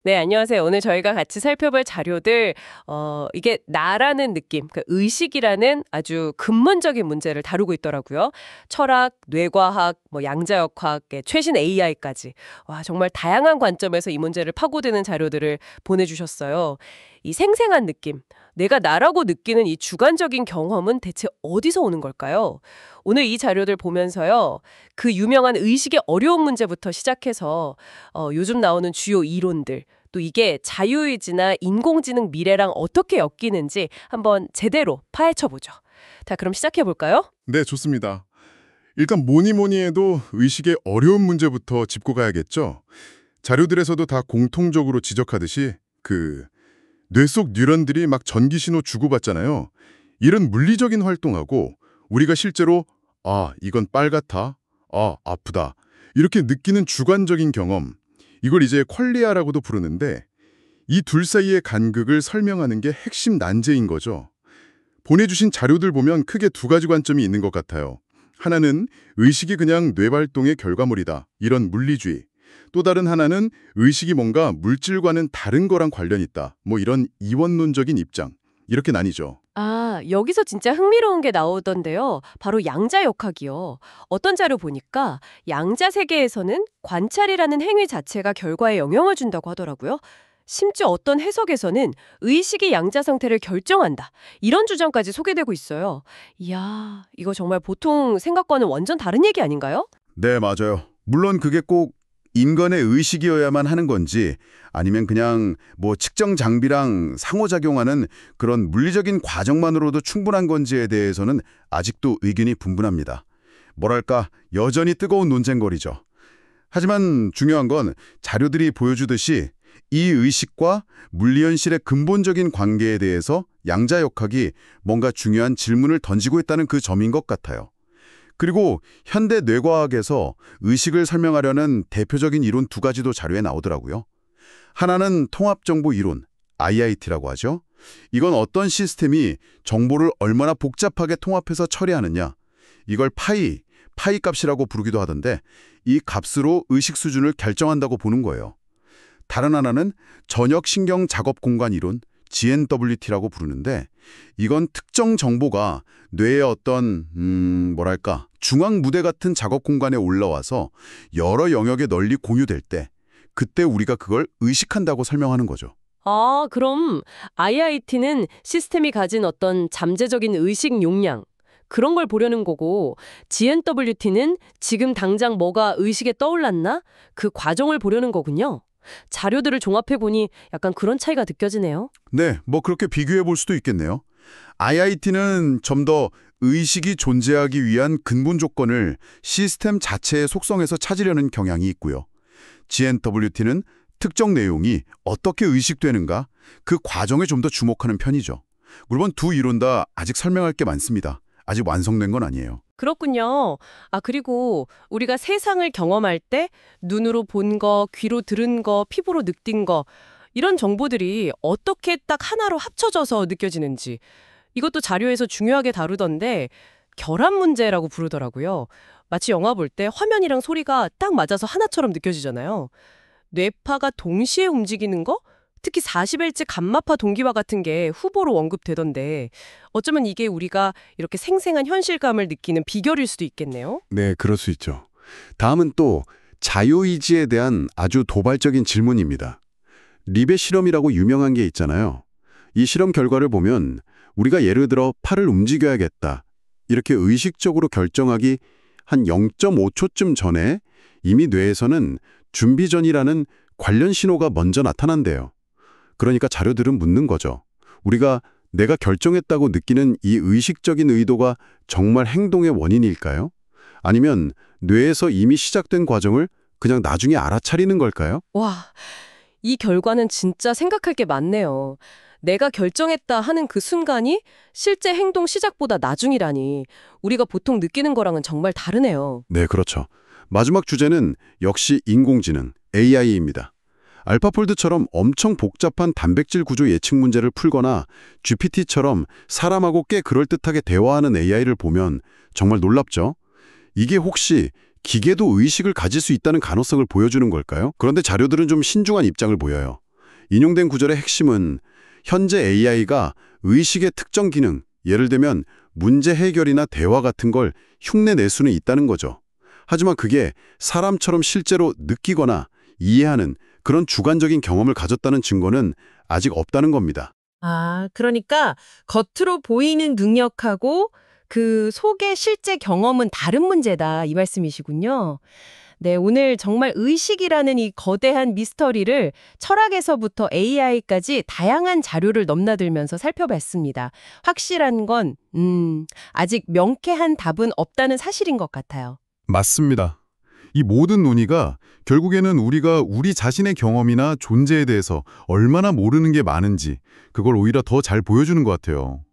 네, 안녕하세요. 오늘 저희가 같이 살펴볼 자료들, 이게 나라는 느낌, 그 의식이라는 아주 근본적인 문제를 다루고 있더라고요. 철학, 뇌과학, 뭐 양자역학, 최신 AI까지. 와, 정말 다양한 관점에서 이 문제를 파고드는 자료들을 보내주셨어요. 이 생생한 느낌, 내가 나라고 느끼는 이 주관적인 경험은 대체 어디서 오는 걸까요? 오늘 이 자료들 보면서요, 그 유명한 의식의 어려운 문제부터 시작해서 요즘 나오는 주요 이론들, 또 이게 자유의지나 인공지능 미래랑 어떻게 엮이는지 한번 제대로 파헤쳐보죠. 자, 그럼 시작해볼까요? 네, 좋습니다. 일단 뭐니 뭐니 해도 의식의 어려운 문제부터 짚고 가야겠죠. 자료들에서도 다 공통적으로 지적하듯이 뇌 속 뉴런들이 막 전기 신호 주고받잖아요. 이런 물리적인 활동하고 우리가 실제로 이건 빨갛다, 아프다 이렇게 느끼는 주관적인 경험, 이걸 이제 퀄리아라고도 부르는데 이 둘 사이의 간극을 설명하는 게 핵심 난제인 거죠. 보내주신 자료들 보면 크게 두 가지 관점이 있는 것 같아요. 하나는 의식이 그냥 뇌발동의 결과물이다, 이런 물리주의. 또 다른 하나는 의식이 뭔가 물질과는 다른 거랑 관련 있다, 뭐 이런 이원론적인 입장. 이렇게 나뉘죠. 아, 여기서 진짜 흥미로운 게 나오던데요. 바로 양자역학이요. 어떤 자료 보니까 양자 세계에서는 관찰이라는 행위 자체가 결과에 영향을 준다고 하더라고요. 심지어 어떤 해석에서는 의식이 양자 상태를 결정한다, 이런 주장까지 소개되고 있어요. 이야, 이거 정말 보통 생각과는 완전 다른 얘기 아닌가요? 네, 맞아요. 물론 그게 꼭 인간의 의식이어야만 하는 건지 아니면 그냥 뭐 측정 장비랑 상호작용하는 그런 물리적인 과정만으로도 충분한 건지에 대해서는 아직도 의견이 분분합니다. 뭐랄까, 여전히 뜨거운 논쟁거리죠. 하지만 중요한 건 자료들이 보여주듯이 이 의식과 물리현실의 근본적인 관계에 대해서 양자역학이 뭔가 중요한 질문을 던지고 있다는 그 점인 것 같아요. 그리고 현대 뇌과학에서 의식을 설명하려는 대표적인 이론 두 가지도 자료에 나오더라고요. 하나는 통합정보 이론, IIT라고 하죠. 이건 어떤 시스템이 정보를 얼마나 복잡하게 통합해서 처리하느냐, 이걸 파이 값이라고 부르기도 하던데 이 값으로 의식 수준을 결정한다고 보는 거예요. 다른 하나는 전역신경 작업 공간 이론, GNWT라고 부르는데 이건 특정 정보가 뇌의 어떤 중앙 무대 같은 작업 공간에 올라와서 여러 영역에 널리 공유될 때 그때 우리가 그걸 의식한다고 설명하는 거죠. 아, 그럼 IIT는 시스템이 가진 어떤 잠재적인 의식 용량, 그런 걸 보려는 거고, GNWT는 지금 당장 뭐가 의식에 떠올랐나? 그 과정을 보려는 거군요. 자료들을 종합해보니 약간 그런 차이가 느껴지네요. 네, 뭐 그렇게 비교해 볼 수도 있겠네요. IIT는 좀 더 의식이 존재하기 위한 근본 조건을 시스템 자체의 속성에서 찾으려는 경향이 있고요. GNWT는 특정 내용이 어떻게 의식되는가, 그 과정에 좀 더 주목하는 편이죠. 물론 두 이론 다 아직 설명할 게 많습니다. 아직 완성된 건 아니에요. 그렇군요. 아, 그리고 우리가 세상을 경험할 때 눈으로 본 거, 귀로 들은 거, 피부로 느낀 거, 이런 정보들이 어떻게 딱 하나로 합쳐져서 느껴지는지, 이것도 자료에서 중요하게 다루던데 결합 문제라고 부르더라고요. 마치 영화 볼 때 화면이랑 소리가 딱 맞아서 하나처럼 느껴지잖아요. 뇌파가 동시에 움직이는 거? 특히 40Hz 감마파 동기화 같은 게 후보로 언급되던데 어쩌면 이게 우리가 이렇게 생생한 현실감을 느끼는 비결일 수도 있겠네요. 네, 그럴 수 있죠. 다음은 또 자유의지에 대한 아주 도발적인 질문입니다. 립의 실험이라고 유명한 게 있잖아요. 이 실험 결과를 보면 우리가 예를 들어 팔을 움직여야겠다, 이렇게 의식적으로 결정하기 한 0.5초쯤 전에 이미 뇌에서는 준비 전이라는 관련 신호가 먼저 나타난대요. 그러니까 자료들은 묻는 거죠. 우리가 내가 결정했다고 느끼는 이 의식적인 의도가 정말 행동의 원인일까요? 아니면 뇌에서 이미 시작된 과정을 그냥 나중에 알아차리는 걸까요? 와, 이 결과는 진짜 생각할 게 많네요. 내가 결정했다 하는 그 순간이 실제 행동 시작보다 나중이라니 우리가 보통 느끼는 거랑은 정말 다르네요. 네, 그렇죠. 마지막 주제는 역시 인공지능, AI입니다. 알파폴드처럼 엄청 복잡한 단백질 구조 예측 문제를 풀거나 GPT처럼 사람하고 꽤 그럴듯하게 대화하는 AI를 보면 정말 놀랍죠? 이게 혹시 기계도 의식을 가질 수 있다는 가능성을 보여주는 걸까요? 그런데 자료들은 좀 신중한 입장을 보여요. 인용된 구절의 핵심은 현재 AI가 의식의 특정 기능, 예를 들면 문제 해결이나 대화 같은 걸 흉내낼 수는 있다는 거죠. 하지만 그게 사람처럼 실제로 느끼거나 이해하는 그런 주관적인 경험을 가졌다는 증거는 아직 없다는 겁니다. 아, 그러니까 겉으로 보이는 능력하고 그 속의 실제 경험은 다른 문제다 이 말씀이시군요. 네, 오늘 정말 의식이라는 이 거대한 미스터리를 철학에서부터 AI까지 다양한 자료를 넘나들면서 살펴봤습니다. 확실한 건 아직 명쾌한 답은 없다는 사실인 것 같아요. 맞습니다. 이 모든 논의가 결국에는 우리가 우리 자신의 경험이나 존재에 대해서 얼마나 모르는 게 많은지 그걸 오히려 더 잘 보여주는 것 같아요.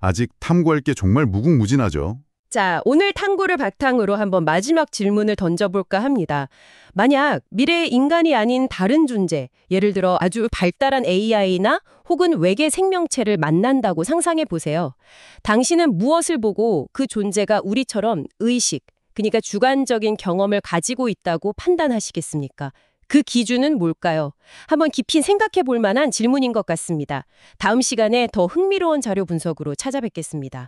아직 탐구할 게 정말 무궁무진하죠. 자, 오늘 탐구를 바탕으로 한번 마지막 질문을 던져볼까 합니다. 만약 미래의 인간이 아닌 다른 존재, 예를 들어 아주 발달한 AI나 혹은 외계 생명체를 만난다고 상상해 보세요. 당신은 무엇을 보고 그 존재가 우리처럼 의식, 그러니까 주관적인 경험을 가지고 있다고 판단하시겠습니까? 그 기준은 뭘까요? 한번 깊이 생각해 볼 만한 질문인 것 같습니다. 다음 시간에 더 흥미로운 자료 분석으로 찾아뵙겠습니다.